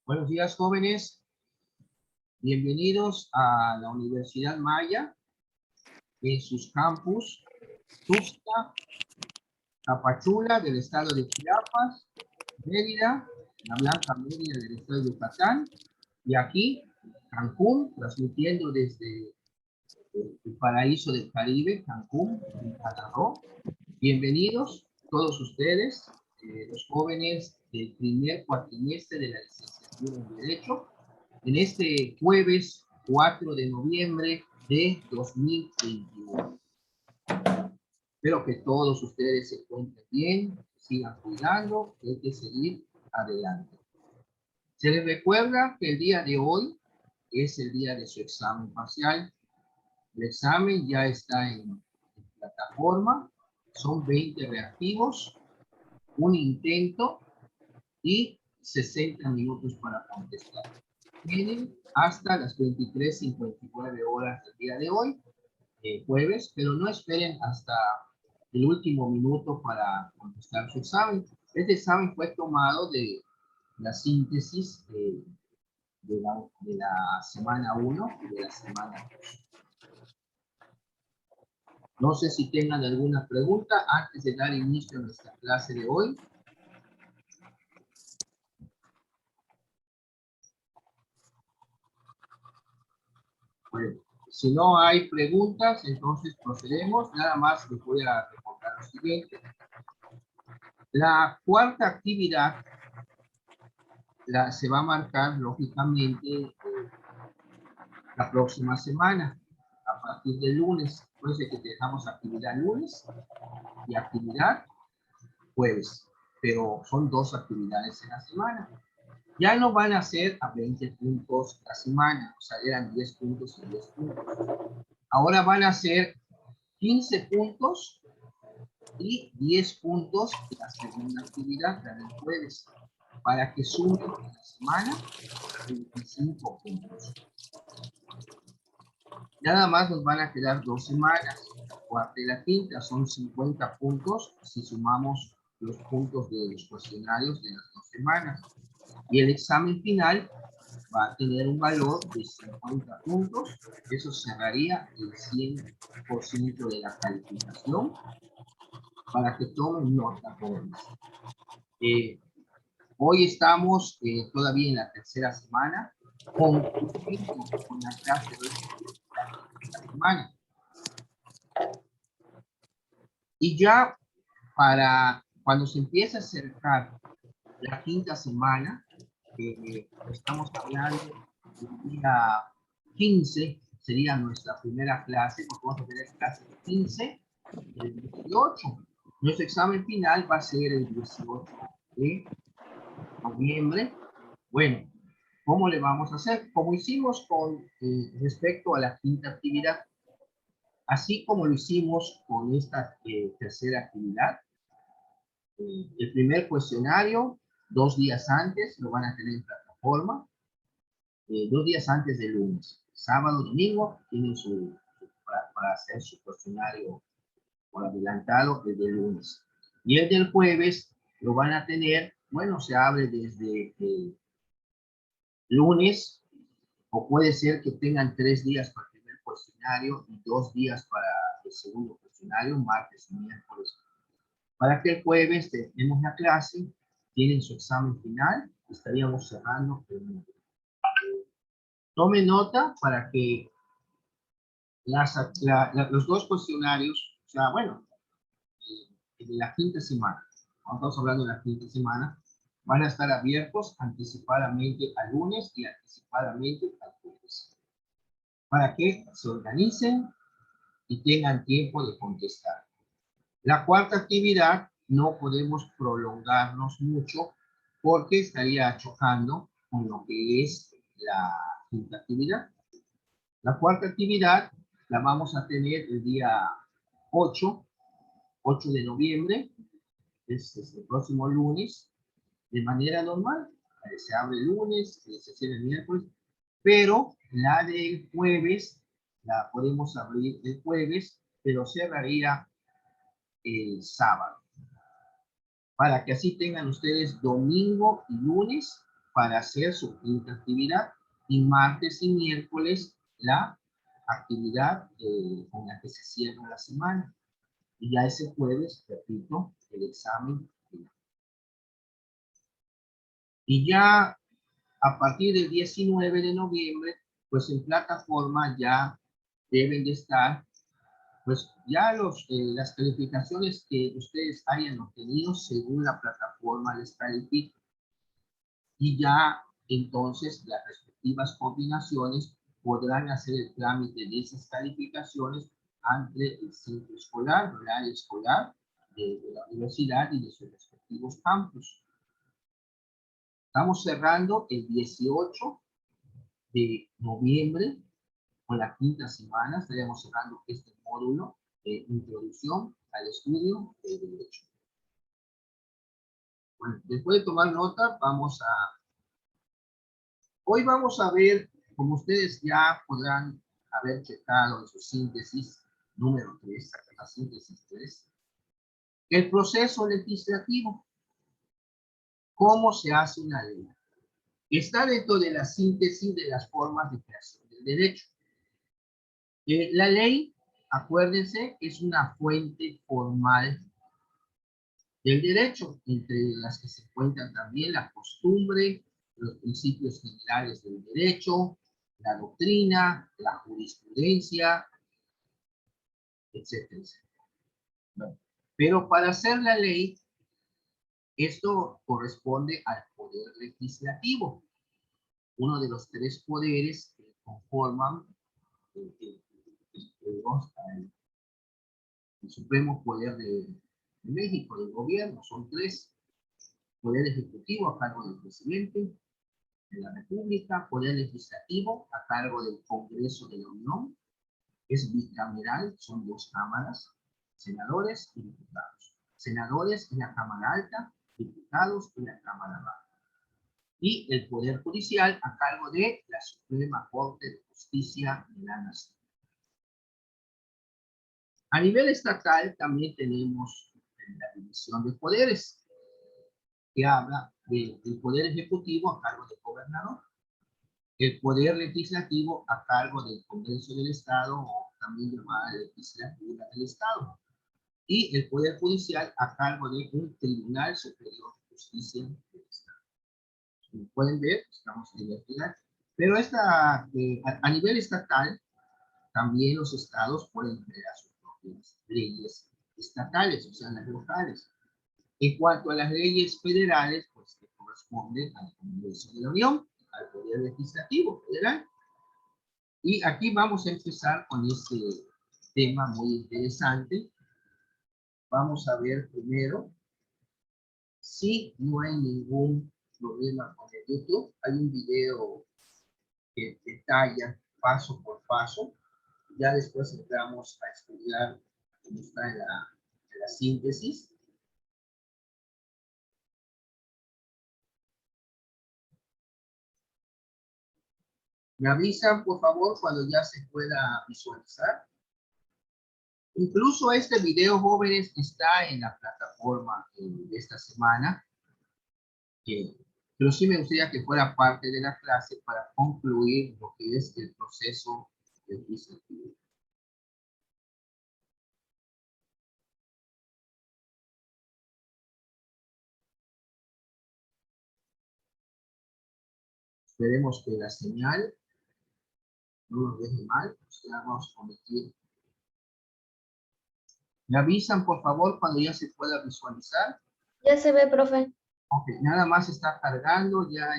Buenos días, jóvenes. Bienvenidos a la Universidad Maya en sus campus Tuxtla, Tapachula del estado de Chiapas, Mérida, la Blanca Mérida del estado de Yucatán y aquí Cancún, transmitiendo desde el paraíso del Caribe, Cancún, Quintana Roo. Bienvenidos todos ustedes, los jóvenes del primer cuatrimestre de la licenciatura en Derecho, en este jueves 4 de noviembre de 2021. Espero que todos ustedes se encuentren bien, sigan cuidando, hay que seguir adelante. Se les recuerda que el día de hoy es el día de su examen parcial. El examen ya está en plataforma, son 20 reactivos, un intento y 60 minutos para contestar. Tienen hasta las 23:59 horas del día de hoy, jueves, pero no esperen hasta el último minuto para contestar su examen. Este examen fue tomado de la síntesis de la semana 1 y de la semana 2. No sé si tengan alguna pregunta antes de dar inicio a nuestra clase de hoy. Bueno, si no hay preguntas, entonces procedemos. Nada más les voy a recordar lo siguiente. La cuarta actividad se va a marcar, lógicamente, la próxima semana, a partir del lunes. Puede que dejamos actividad lunes y actividad jueves, pero son dos actividades en la semana. Ya no van a ser a 20 puntos la semana, o sea, eran 10 puntos y 10 puntos. Ahora van a ser 15 puntos y 10 puntos en la segunda actividad, la del jueves, para que sumen en la semana 25 puntos. Nada más nos van a quedar 2 semanas, la cuarta y la quinta, son 50 puntos si sumamos los puntos de los cuestionarios de las 2 semanas. Y el examen final va a tener un valor de 50 puntos, eso cerraría el 100% de la calificación para que tomen nota, jóvenes. Hoy estamos todavía en la tercera semana, concluyendo con la clase de esta semana. Y ya para cuando se empiece a acercar la quinta semana, estamos hablando del día 15, sería nuestra primera clase, porque vamos a tener clase de 15 y el 18. Nuestro examen final va a ser el 18 de noviembre. Bueno, ¿cómo le vamos a hacer? Como hicimos con respecto a la quinta actividad, así como lo hicimos con esta tercera actividad, el primer cuestionario, 2 días antes, lo van a tener en plataforma, 2 días antes del lunes. Sábado, domingo, tienen para hacer su cuestionario por adelantado desde el lunes. Y el del jueves lo van a tener, bueno, se abre desde el lunes, o puede ser que tengan 3 días para el primer cuestionario y 2 días para el segundo cuestionario, martes y miércoles. Para que el jueves tenemos la clase, tienen su examen final, estaríamos cerrando el mundo. Tome nota para que los dos cuestionarios, o sea, bueno, de la quinta semana, cuando estamos hablando de la quinta semana, van a estar abiertos anticipadamente al lunes y anticipadamente al jueves, para que se organicen y tengan tiempo de contestar. La cuarta actividad no podemos prolongarnos mucho porque estaría chocando con lo que es la quinta actividad. La cuarta actividad la vamos a tener el día 8 de noviembre, es el próximo lunes, de manera normal. Se abre el lunes, se cierra el miércoles, pero la del jueves la podemos abrir el jueves, pero cerraría el sábado, para que así tengan ustedes domingo y lunes para hacer su quinta actividad, y martes y miércoles la actividad con la que se cierra la semana. Y ya ese jueves, repito, el examen final. Y ya a partir del 19 de noviembre, pues en plataforma ya deben de estar, pues ya las calificaciones que ustedes hayan obtenido según la plataforma les califica. Y ya entonces las respectivas coordinaciones podrán hacer el trámite de esas calificaciones ante el centro escolar, el área escolar de la universidad y de sus respectivos campus. Estamos cerrando el 18 de noviembre con la quinta semana. Estaríamos cerrando este módulo de introducción al estudio del derecho. Bueno, después de tomar nota, hoy vamos a ver, como ustedes ya podrán haber checado en su síntesis número 3, la síntesis 3, el proceso legislativo. ¿Cómo se hace una ley? Está dentro de la síntesis de las formas de creación del derecho. La ley, acuérdense, es una fuente formal del derecho, entre las que se encuentran también la costumbre, los principios generales del derecho, la doctrina, la jurisprudencia, etcétera, etcétera. Bueno, pero para hacer la ley, esto corresponde al poder legislativo, uno de los tres poderes que conforman el supremo poder de México, del gobierno. Son tres: poder ejecutivo a cargo del presidente de la República, poder legislativo a cargo del Congreso de la Unión, es bicameral, son dos cámaras, senadores y diputados. Senadores en la Cámara Alta, diputados en la Cámara Baja. Y el Poder Judicial a cargo de la Suprema Corte de Justicia de la Nación. A nivel estatal también tenemos la división de poderes, que habla del Poder Ejecutivo a cargo del gobernador, el Poder Legislativo a cargo del Congreso del Estado, o también llamada Legislatura del Estado, y el Poder Judicial a cargo de un Tribunal Superior de Justicia del Estado. Como pueden ver, estamos en el final. Pero a nivel estatal, también los estados pueden crear sus propias leyes estatales, o sea, las locales. En cuanto a las leyes federales, pues que corresponden al Congreso de la Unión, al Poder Legislativo Federal. Y aquí vamos a empezar con este tema muy interesante. Vamos a ver primero, si no hay ningún problema con el YouTube, hay un video que detalla paso por paso. Ya después entramos a estudiar cómo está en la síntesis. Me avisan, por favor, cuando ya se pueda visualizar. Incluso este video, jóvenes, está en la plataforma de esta semana. Pero sí me gustaría que fuera parte de la clase para concluir lo que es el proceso legislativo. Esperemos que la señal no nos deje mal, pues ya vamos a omitir. Me avisan, por favor, cuando ya se pueda visualizar. Ya se ve, profe. Ok, nada más está cargando, ya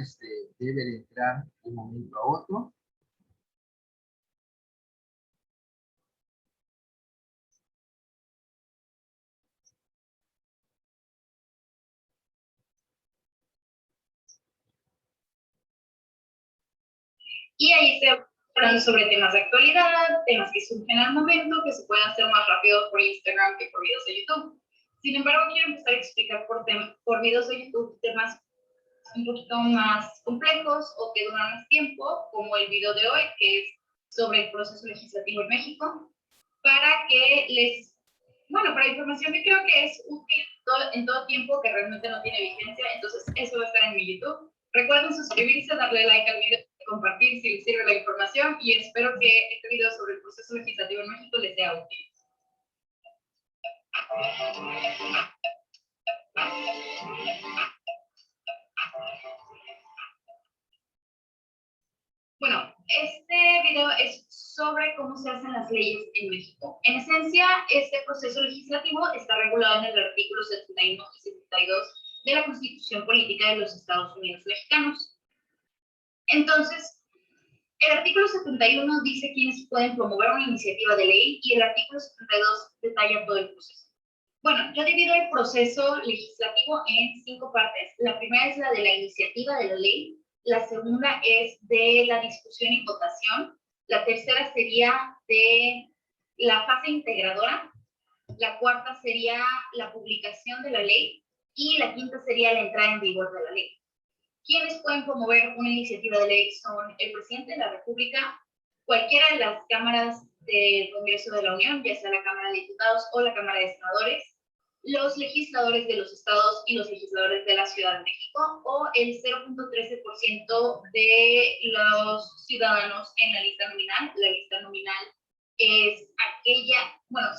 debe de entrar de un momento a otro. Y ahí se hablan sobre temas de actualidad, temas que surgen al momento, que se pueden hacer más rápido por Instagram que por videos de YouTube. Sin embargo, quiero empezar a explicar por videos de YouTube temas un poquito más complejos o que duran más tiempo, como el video de hoy, que es sobre el proceso legislativo en México, para información que creo que es útil en todo tiempo, que realmente no tiene vigencia. Entonces eso va a estar en mi YouTube Recuerden suscribirse, darle like al video, compartir si les sirve la información y espero que este video sobre el proceso legislativo en México les sea útil. Bueno, este video es sobre cómo se hacen las leyes en México. En esencia, este proceso legislativo está regulado en el artículo 71 y 72 de la Constitución Política de los Estados Unidos Mexicanos. Entonces, el artículo 71 dice quiénes pueden promover una iniciativa de ley y el artículo 72 detalla todo el proceso. Bueno, yo divido el proceso legislativo en 5 partes. La primera es la de la iniciativa de la ley. La segunda es de la discusión y votación. La tercera sería de la fase integradora. La cuarta sería la publicación de la ley. Y la quinta sería la entrada en vigor de la ley. ¿Quiénes pueden promover una iniciativa de ley? Son el presidente de la República, cualquiera de las cámaras del Congreso de la Unión, ya sea la Cámara de Diputados o la Cámara de Senadores, los legisladores de los estados y los legisladores de la Ciudad de México, o el 0.13% de los ciudadanos en la lista nominal. La lista nominal es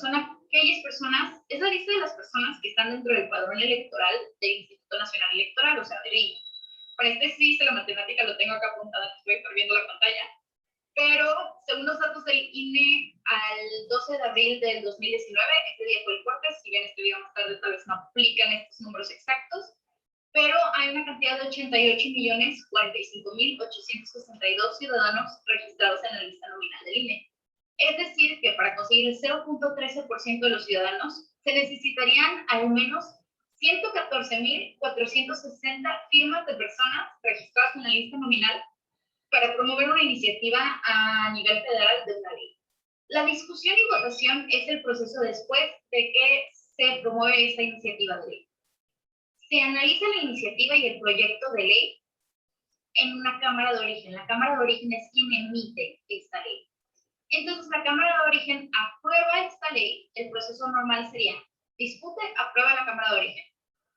son aquellas personas, es la lista de las personas que están dentro del padrón electoral del Instituto Nacional Electoral, o sea, del INE. Para este sí, la matemática lo tengo acá apuntada, estoy viendo la pantalla. Pero según los datos del INE, al 12 de abril del 2019, este día fue el corte, si bien este video más tarde tal vez no aplican estos números exactos, pero hay una cantidad de 88.045.862 ciudadanos registrados en la lista nominal del INE. Es decir, que para conseguir el 0.13% de los ciudadanos, se necesitarían al menos 114.460 firmas de personas registradas en la lista nominal para promover una iniciativa a nivel federal de una ley. La discusión y votación es el proceso después de que se promueve esta iniciativa de ley. Se analiza la iniciativa y el proyecto de ley en una Cámara de Origen. La Cámara de Origen es quien emite esta ley. Entonces, la Cámara de Origen aprueba esta ley. El proceso normal sería discute, aprueba la Cámara de Origen.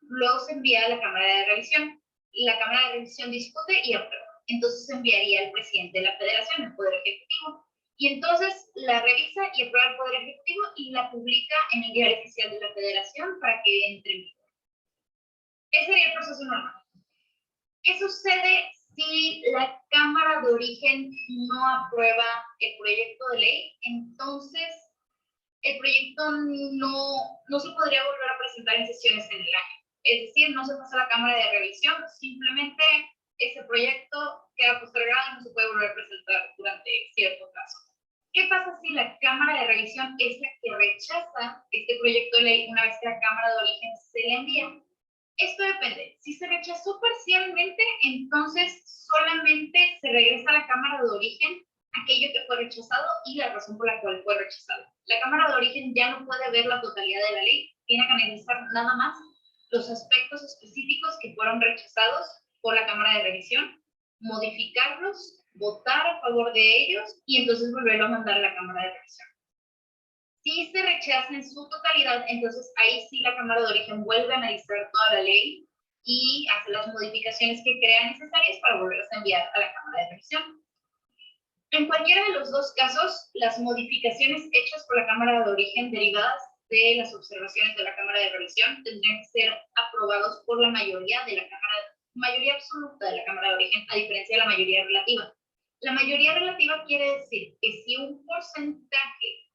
Luego se envía a la Cámara de Revisión. La Cámara de Revisión discute y aprueba. Entonces se enviaría al presidente de la Federación, el Poder Ejecutivo. Y entonces la revisa y aprueba el Poder Ejecutivo y la publica en el Diario Oficial de la Federación para que entre en vigor. Ese sería el proceso normal. ¿Qué sucede si la Cámara de Origen no aprueba el proyecto de ley? Entonces, el proyecto no se podría volver a presentar en sesiones en el año. Es decir, no se pasa a la Cámara de Revisión, simplemente ese proyecto queda postergado y no se puede volver a presentar durante cierto plazo. ¿Qué pasa si la Cámara de Revisión es la que rechaza este proyecto de ley una vez que la Cámara de Origen se le envía? Esto depende. Si se rechazó parcialmente, entonces solamente se regresa a la Cámara de Origen aquello que fue rechazado y la razón por la cual fue rechazado. La Cámara de Origen ya no puede ver la totalidad de la ley, tiene que analizar nada más los aspectos específicos que fueron rechazados por la Cámara de Revisión, modificarlos, votar a favor de ellos y entonces volverlo a mandar a la Cámara de Revisión. Si se rechaza en su totalidad, entonces ahí sí la Cámara de Origen vuelve a analizar toda la ley y hace las modificaciones que crea necesarias para volverlos a enviar a la Cámara de Revisión. En cualquiera de los dos casos, las modificaciones hechas por la Cámara de Origen derivadas de las observaciones de la Cámara de Revisión tendrían que ser aprobados por la mayoría de la mayoría absoluta de la Cámara de Origen, a diferencia de la mayoría relativa. La mayoría relativa quiere decir que si un porcentaje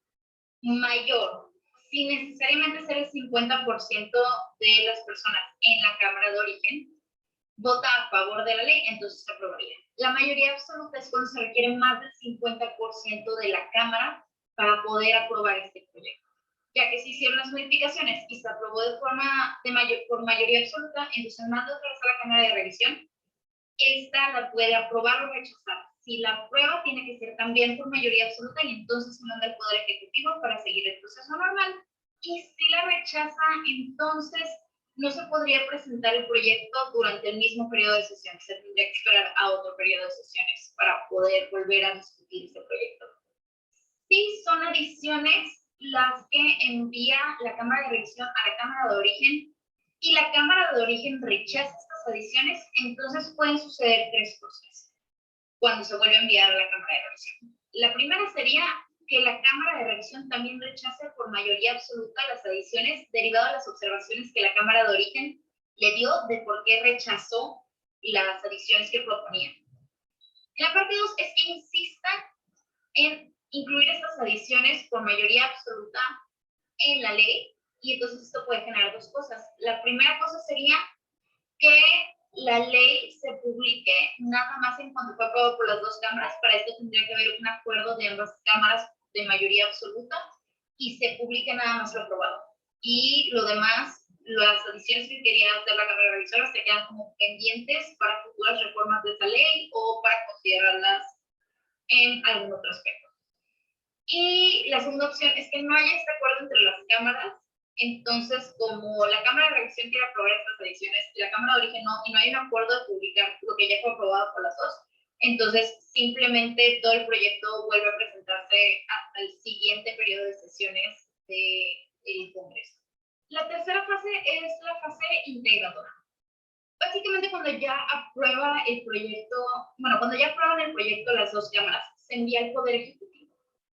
mayor, sin necesariamente ser el 50% de las personas en la Cámara de Origen, vota a favor de la ley, entonces se aprobaría. La mayoría absoluta es cuando se requiere más del 50% de la Cámara para poder aprobar este proyecto. Ya que se hicieron las modificaciones y se aprobó por mayoría absoluta, entonces manda otra vez a la Cámara de Revisión. Esta la puede aprobar o rechazar. Si la aprueba, tiene que ser también por mayoría absoluta y entonces se manda al Poder Ejecutivo para seguir el proceso normal. Y si la rechaza, entonces no se podría presentar el proyecto durante el mismo periodo de sesiones. Se tendría que esperar a otro periodo de sesiones para poder volver a discutir ese proyecto. Si son adiciones las que envía la Cámara de Revisión a la Cámara de Origen y la Cámara de Origen rechaza estas estas adiciones, entonces pueden suceder tres cosas cuando se vuelve a enviar a la Cámara de Revisión. La primera sería que la Cámara de Revisión también rechace por mayoría absoluta las adiciones derivado de las observaciones que la Cámara de Origen le dio de por qué rechazó las adiciones que proponía. La parte 2 es que insista en incluir estas adiciones por mayoría absoluta en la ley, y entonces esto puede generar dos cosas. La primera cosa sería que la ley se publique nada más en cuanto fue aprobado por las dos cámaras. Para esto tendría que haber un acuerdo de ambas cámaras de mayoría absoluta y se publique nada más lo aprobado. Y lo demás, las adiciones que quería hacer la Cámara Revisora se quedan como pendientes para futuras reformas de esa ley o para considerarlas en algún otro aspecto. Y la segunda opción es que no haya este acuerdo entre las cámaras. Entonces, como la Cámara de Revisión quiere aprobar estas adiciones y la Cámara de Origen no, y no hay un acuerdo de publicar lo que ya fue aprobado por las dos, entonces simplemente todo el proyecto vuelve a presentarse hasta el siguiente periodo de sesiones del Congreso. La tercera fase es la fase integradora. Básicamente cuando ya aprueba el proyecto, bueno, cuando ya aprueban el proyecto las dos cámaras, se envía al Poder Ejecutivo.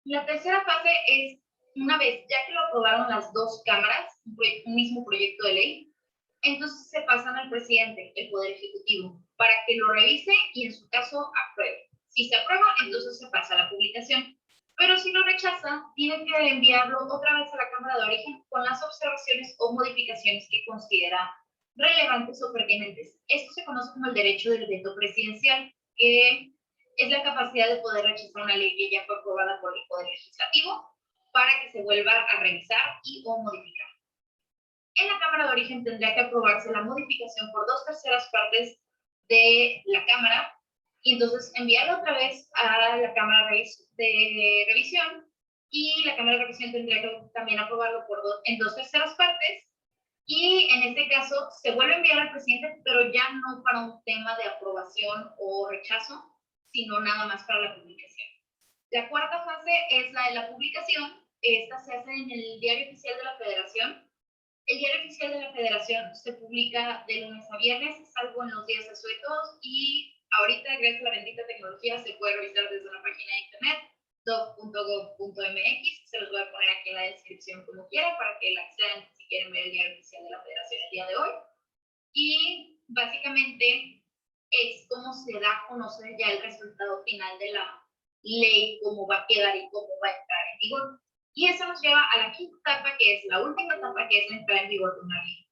La tercera fase es, una vez ya que lo aprobaron las dos cámaras, un mismo proyecto de ley, entonces se pasan al presidente, el Poder Ejecutivo, para que lo revise y en su caso apruebe. Si se aprueba, entonces se pasa a la publicación. Pero si lo rechaza, tiene que enviarlo otra vez a la Cámara de Origen con las observaciones o modificaciones que considera relevantes o pertinentes. Esto se conoce como el derecho del veto presidencial, que es la capacidad de poder rechazar una ley que ya fue aprobada por el Poder Legislativo para que se vuelva a revisar y o modificar. En la Cámara de Origen tendría que aprobarse la modificación por 2/3 partes de la Cámara y entonces enviarla otra vez a la Cámara de Revisión y la Cámara de Revisión tendría que también aprobarlo en 2/3 partes y en este caso se vuelve a enviar al presidente, pero ya no para un tema de aprobación o rechazo, sino nada más para la publicación. La cuarta fase es la de la publicación. Esta se hace en el Diario Oficial de la Federación. El Diario Oficial de la Federación se publica de lunes a viernes, salvo en los días asuetos, y ahorita, gracias a la bendita tecnología, se puede revisar desde una página de internet, gov.gov.mx. Se los voy a poner aquí en la descripción como quiera para que la accedan si quieren ver el Diario Oficial de la Federación el día de hoy. Y básicamente es como se da a conocer ya el resultado final de la ley, cómo va a quedar y cómo va a entrar en vigor. Y eso nos lleva a la quinta etapa, que es la última etapa, que es la entrada en vigor de una ley.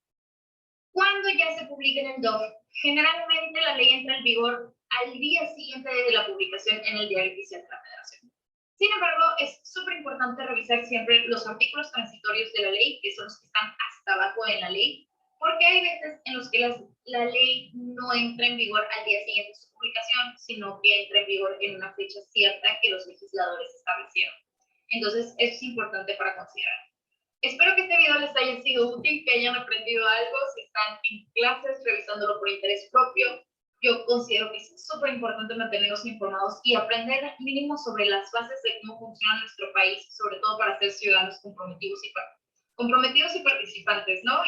Cuando ya se publica en el DOF, generalmente la ley entra en vigor al día siguiente de la publicación en el Diario Oficial de la Federación. Sin embargo, es súper importante revisar siempre los artículos transitorios de la ley, que son los que están hasta abajo de la ley, porque hay veces en los que la ley no entra en vigor al día siguiente de su publicación, sino que entra en vigor en una fecha cierta que los legisladores establecieron. Entonces, eso es importante para considerar. Espero que este video les haya sido útil, que hayan aprendido algo. Si están en clases revisándolo por interés propio, yo considero que es súper importante mantenernos informados y aprender mínimo sobre las bases de cómo funciona nuestro país, sobre todo para ser ciudadanos comprometidos y participantes, ¿no?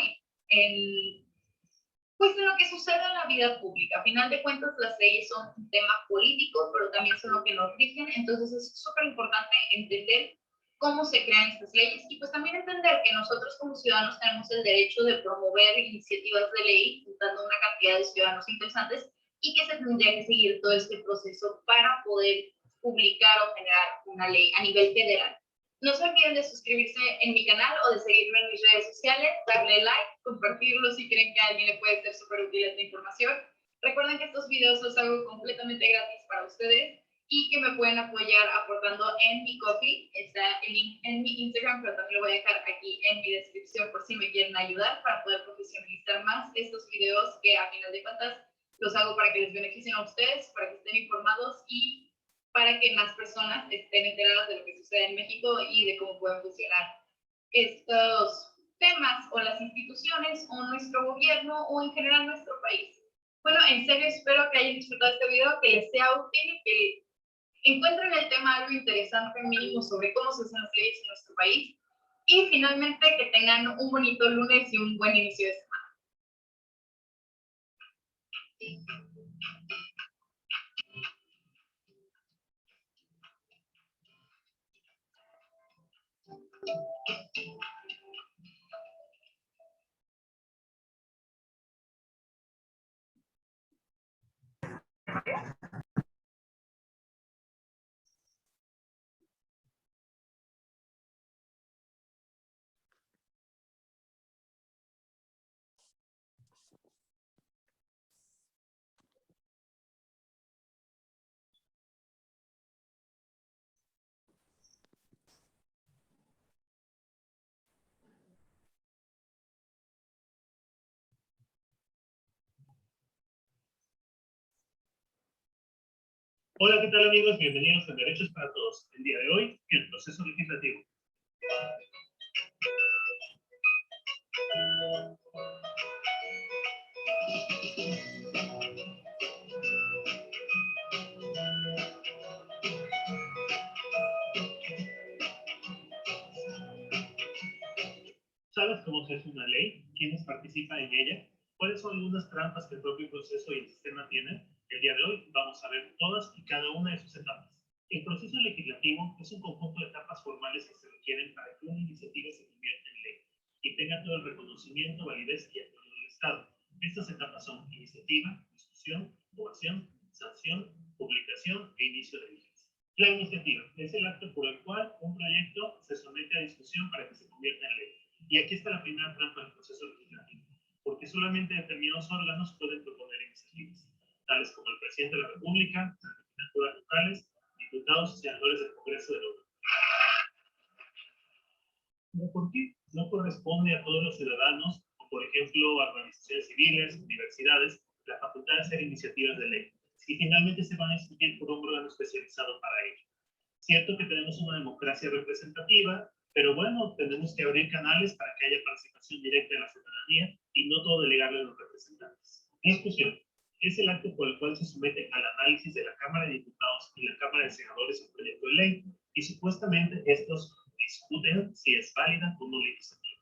Pues en lo que sucede en la vida pública. A final de cuentas, las leyes son un tema político, pero también son lo que nos rigen. Entonces es súper importante entender cómo se crean estas leyes y pues también entender que nosotros como ciudadanos tenemos el derecho de promover iniciativas de ley juntando una cantidad de ciudadanos interesantes y que se tendría que seguir todo este proceso para poder publicar o generar una ley a nivel federal. No se olviden de suscribirse en mi canal o de seguirme en mis redes sociales, darle like, compartirlo si creen que a alguien le puede ser súper útil esta información. Recuerden que estos videos los hago completamente gratis para ustedes y que me pueden apoyar aportando en mi Ko-fi. Está el link en mi Instagram, pero también lo voy a dejar aquí en mi descripción por si me quieren ayudar para poder profesionalizar más estos videos que a final de cuentas los hago para que les beneficien a ustedes, para que estén informados y para que más personas estén enteradas de lo que sucede en México y de cómo pueden funcionar estos temas o las instituciones o nuestro gobierno o en general nuestro país. Bueno, en serio espero que hayan disfrutado este video, que les sea útil, que encuentren el tema algo interesante mínimo sobre cómo se hacen las leyes en nuestro país y finalmente que tengan un bonito lunes y un buen inicio de semana. Hola, ¿qué tal amigos? Bienvenidos a Derechos para Todos. El día de hoy, el proceso legislativo. ¿Sabes cómo se hace una ley? ¿Quiénes participan en ella? ¿Cuáles son algunas trampas que el propio proceso y el sistema tienen? El día de hoy vamos a ver todas y cada una de sus etapas. El proceso legislativo es un conjunto de etapas formales que se requieren para que una iniciativa se convierta en ley y tenga todo el reconocimiento, validez y apoyo del Estado. Estas etapas son iniciativa, discusión, aprobación, sanción, publicación e inicio de vigencia. La iniciativa es el acto por el cual un proyecto se somete a discusión para que se convierta en ley. Y aquí está la primera trampa del proceso legislativo, porque solamente determinados órganos pueden proponer iniciativas, tales como el presidente de la República, las legislaturas locales, diputados y senadores del Congreso de la Unión. ¿Pero por qué? No corresponde a todos los ciudadanos, o por ejemplo a organizaciones civiles, universidades, la facultad de hacer iniciativas de ley, si finalmente se van a discutir por un órgano especializado para ello. Cierto que tenemos una democracia representativa, pero bueno, tenemos que abrir canales para que haya participación directa de la ciudadanía y no todo delegarle a los representantes. Discusión. Es el acto por el cual se somete al análisis de la Cámara de Diputados y la Cámara de Senadores un proyecto de ley y supuestamente estos discuten si es válida o no la iniciativa.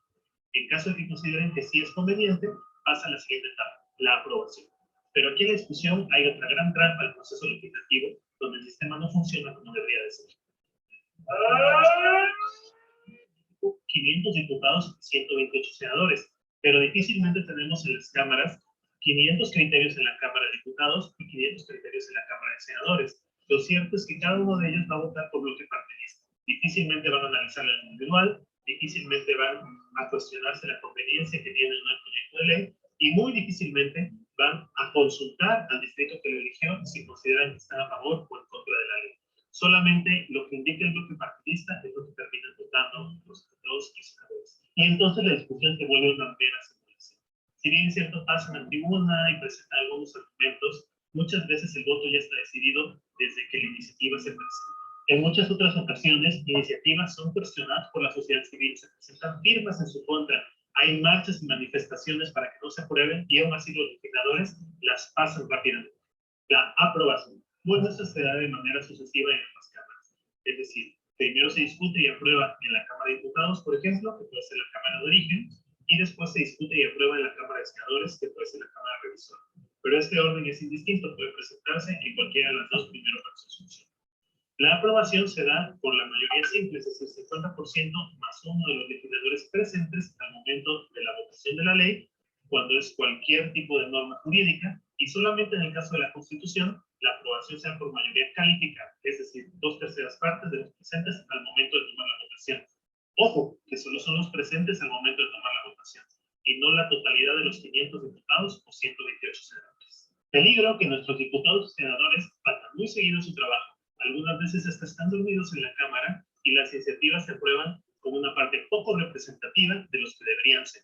En caso de que consideren que sí es conveniente, pasa a la siguiente etapa, la aprobación. Pero aquí en la discusión hay otra gran trampa del proceso legislativo donde el sistema no funciona como debería de ser. 500 diputados, 128 senadores, pero difícilmente tenemos en las cámaras 500 criterios en la Cámara de Diputados y 500 criterios en la Cámara de Senadores. Lo cierto es que cada uno de ellos va a votar por bloque partidista. Difícilmente van a analizar el individual, difícilmente van a cuestionarse la conveniencia que tiene un proyecto de ley y muy difícilmente van a consultar al distrito que lo eligió si consideran que están a favor o en contra de la ley. Solamente lo que indica el bloque partidista es lo que terminan votando los diputados y senadores. Y entonces la discusión se vuelve una mera simulación. Si bien es cierto, pasan a tribuna y presentan algunos argumentos, muchas veces el voto ya está decidido desde que la iniciativa se presenta. En muchas otras ocasiones, iniciativas son cuestionadas por la sociedad civil, se presentan firmas en su contra, hay marchas y manifestaciones para que no se aprueben y aún así los legisladores las pasan rápidamente. La aprobación. Bueno, esto se da de manera sucesiva en ambas cámaras. Es decir, primero se discute y aprueba en la Cámara de Diputados, por ejemplo, que puede ser la Cámara de Origen, y después se discute y aprueba en la Cámara de Senadores, que puede ser la Cámara Revisora. Pero este orden es indistinto, puede presentarse en cualquiera de las dos primeras resoluciones. La aprobación se da por la mayoría simple, es decir, 50% más uno de los legisladores presentes al momento de la votación de la ley, cuando es cualquier tipo de norma jurídica, y solamente en el caso de la Constitución, la aprobación sea por mayoría calificada, es decir, 2/3 partes de los presentes al momento de tomar la votación. Ojo, que solo son los presentes al momento de tomar la votación, y no la totalidad de los 500 diputados o 128 senadores. Peligro que nuestros diputados y senadores faltan muy seguido su trabajo. Algunas veces hasta están dormidos en la Cámara y las iniciativas se aprueban como una parte poco representativa de los que deberían ser.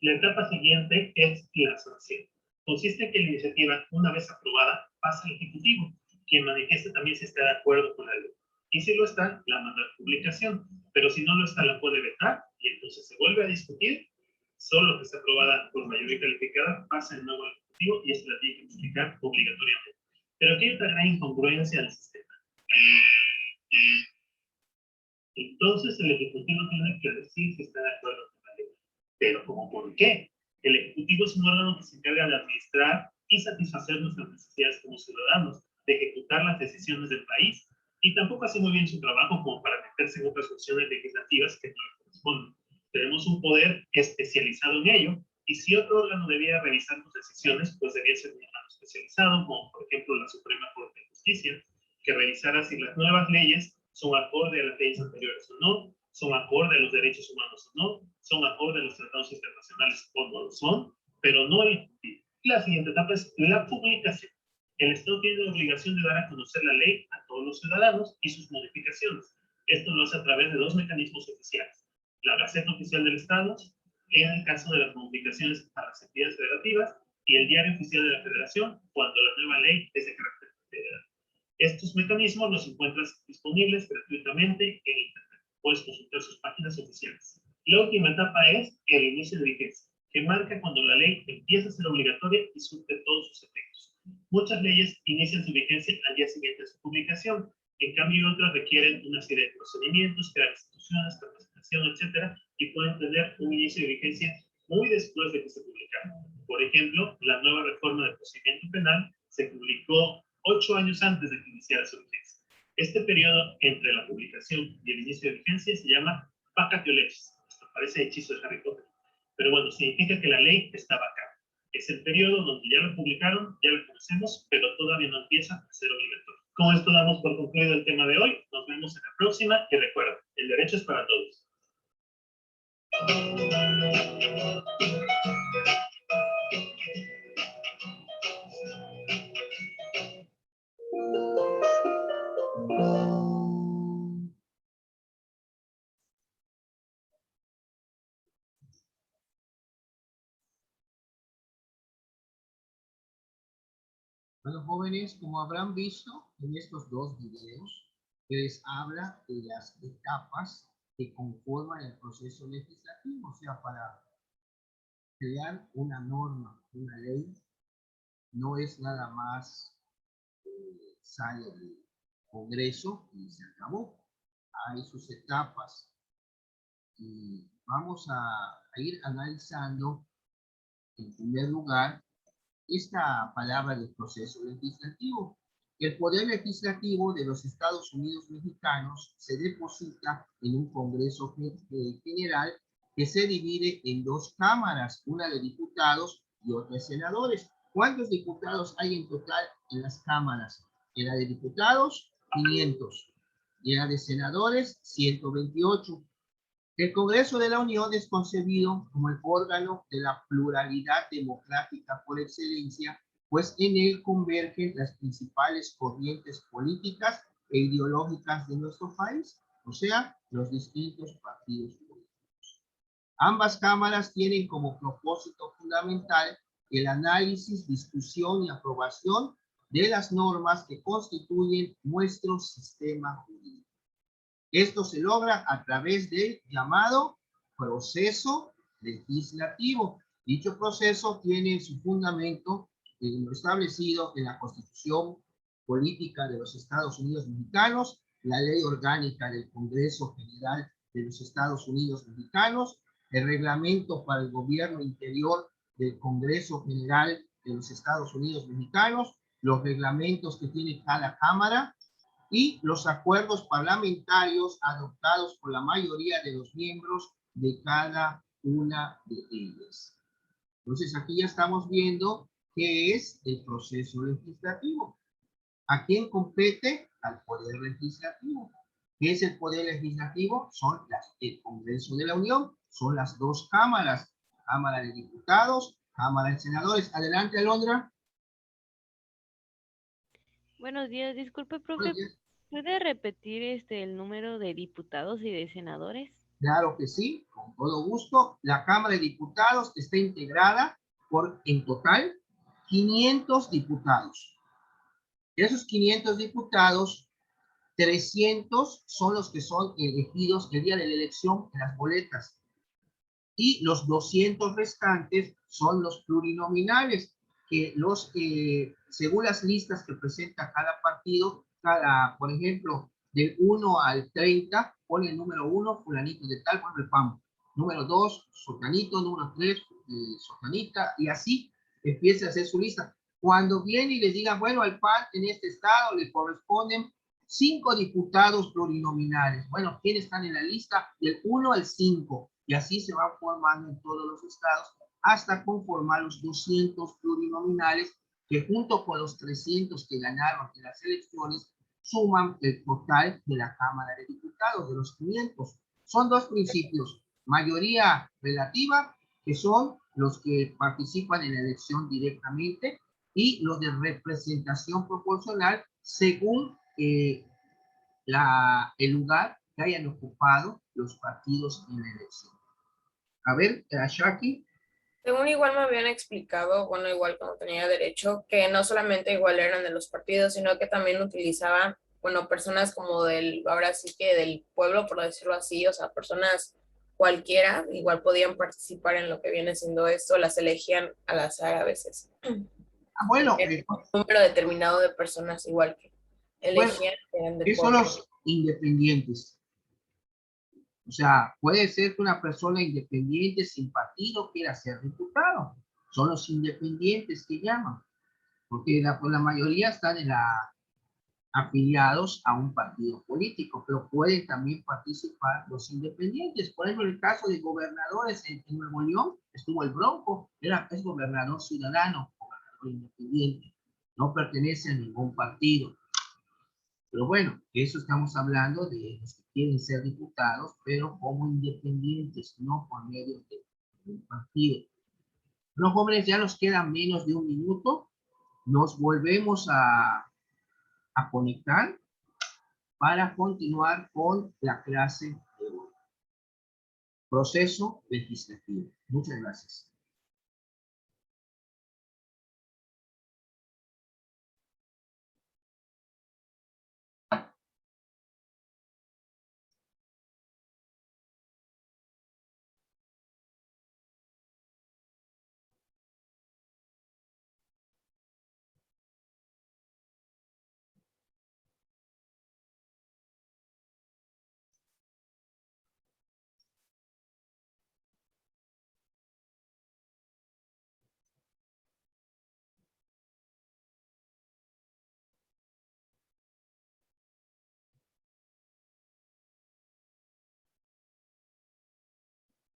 La etapa siguiente es la sanción. Consiste en que la iniciativa, una vez aprobada, pasa al Ejecutivo, quien manifiesta también si está de acuerdo con la ley. Y si lo está, la manda a publicación. Pero si no lo está, la puede vetar y entonces se vuelve a discutir. Solo que está aprobada por mayoría calificada pasa de nuevo al Ejecutivo y esto la tiene que explicar obligatoriamente. Pero aquí hay otra gran incongruencia del sistema. Entonces el Ejecutivo tiene que decir si está de acuerdo con la ley. Pero ¿cómo por qué? El Ejecutivo es un órgano que se encarga de administrar y satisfacer nuestras necesidades como ciudadanos, de ejecutar las decisiones del país, y tampoco hace muy bien su trabajo como para meterse en otras funciones legislativas que no le corresponden. Tenemos un poder especializado en ello, y si otro órgano debía revisar sus decisiones, pues debía ser un órgano especializado, como por ejemplo la Suprema Corte de Justicia, que revisara si las nuevas leyes son acorde a las leyes anteriores o no, son acorde a los derechos humanos o no, son acorde a los tratados internacionales o no lo son, pero no el cumplido. La siguiente etapa es la publicación. El Estado tiene la obligación de dar a conocer la ley a todos los ciudadanos y sus modificaciones. Esto lo hace a través de dos mecanismos oficiales: la Gaceta Oficial del Estado, en el caso de las modificaciones a las entidades federativas, y el Diario Oficial de la Federación, cuando la nueva ley es de carácter federal. Estos mecanismos los encuentras disponibles gratuitamente en Internet. Puedes consultar sus páginas oficiales. La última etapa es el inicio de vigencia, que marca cuando la ley empieza a ser obligatoria y surte todos sus efectos. Muchas leyes inician su vigencia al día siguiente de su publicación. En cambio, otras requieren una serie de procedimientos, crear instituciones, capacitación, etc., y pueden tener un inicio de vigencia muy después de que se publicaron. Por ejemplo, la nueva reforma del procedimiento penal se publicó 8 años antes de que iniciara su vigencia. Este periodo entre la publicación y el inicio de vigencia se llama vacatio legis. Esto parece hechizo de Harry Potter. Pero bueno, significa que la ley está vacante. Es el periodo donde ya lo publicaron, ya lo conocemos, pero todavía no empieza a ser obligatorio. Con esto damos por concluido el tema de hoy. Nos vemos en la próxima y recuerda, el derecho es para todos. Bueno, jóvenes, como habrán visto en estos dos videos, les habla de las etapas que conforman el proceso legislativo. O sea, para crear una norma, una ley, no es nada más sale del Congreso y se acabó. Hay sus etapas y vamos a ir analizando en primer lugar esta palabra del proceso legislativo. El poder legislativo de los Estados Unidos mexicanos se deposita en un Congreso General que se divide en dos cámaras, una de diputados y otra de senadores. ¿Cuántos diputados hay en total en las cámaras? En la de diputados, 500. Y en la de senadores, 128. El Congreso de la Unión es concebido como el órgano de la pluralidad democrática por excelencia, pues en él convergen las principales corrientes políticas e ideológicas de nuestro país, o sea, los distintos partidos políticos. Ambas cámaras tienen como propósito fundamental el análisis, discusión y aprobación de las normas que constituyen nuestro sistema jurídico. Esto se logra a través del llamado proceso legislativo. Dicho proceso tiene su fundamento en lo establecido en la Constitución Política de los Estados Unidos Mexicanos, la Ley Orgánica del Congreso General de los Estados Unidos Mexicanos, el Reglamento para el Gobierno Interior del Congreso General de los Estados Unidos Mexicanos, los reglamentos que tiene cada Cámara, y los acuerdos parlamentarios adoptados por la mayoría de los miembros de cada una de ellas. Entonces, aquí ya estamos viendo qué es el proceso legislativo. ¿A quién compete? Al Poder Legislativo. ¿Qué es el Poder Legislativo? Son el Congreso de la Unión, son las dos cámaras, Cámara de Diputados, Cámara de Senadores. Adelante, Alondra. Buenos días, disculpe, profe, ¿puede repetir el número de diputados y de senadores? Claro que sí, con todo gusto. La Cámara de Diputados está integrada por, en total, 500 diputados. De esos 500 diputados, 300 son los que son elegidos el día de la elección en las boletas. Y los 200 restantes son los plurinominales, que según las listas que presenta cada partido, por ejemplo, del 1 al 30, pone el número 1, fulanito de tal, pone el PAN. Número 2, sotanito, número 3, sotanita, y así empieza a hacer su lista. Cuando viene y les digan, bueno, al PAN en este estado le corresponden 5 diputados plurinominales. Bueno, ¿quiénes están en la lista? Del 1 al 5. Y así se va formando en todos los estados hasta conformar los 200 plurinominales que junto con los 300 que ganaron en las elecciones suman el total de la Cámara de Diputados, de los 500. Son dos principios, mayoría relativa, que son los que participan en la elección directamente, y los de representación proporcional según el lugar que hayan ocupado los partidos en la elección. A ver, Shaki. Según igual me habían explicado, bueno, igual cuando tenía derecho, que no solamente igual eran de los partidos, sino que también utilizaban, bueno, personas como ahora sí que del pueblo, por decirlo así, o sea, personas cualquiera, igual podían participar en lo que viene siendo esto, las elegían al azar a veces. Bueno, un número determinado de personas igual que elegían. Bueno, ¿qué son los independientes? O sea, puede ser que una persona independiente sin partido quiera ser diputado. Son los independientes que llaman. Porque la mayoría están afiliados a un partido político, pero pueden también participar los independientes. Por ejemplo, en el caso de gobernadores en Nuevo León, estuvo el Bronco, es gobernador ciudadano, gobernador independiente, no pertenece a ningún partido. Pero bueno, eso estamos hablando de los que quieren ser diputados, pero como independientes, no por medio de un partido. Los jóvenes, ya nos queda menos de un minuto. Nos volvemos a conectar para continuar con la clase de hoy. Proceso legislativo. Muchas gracias.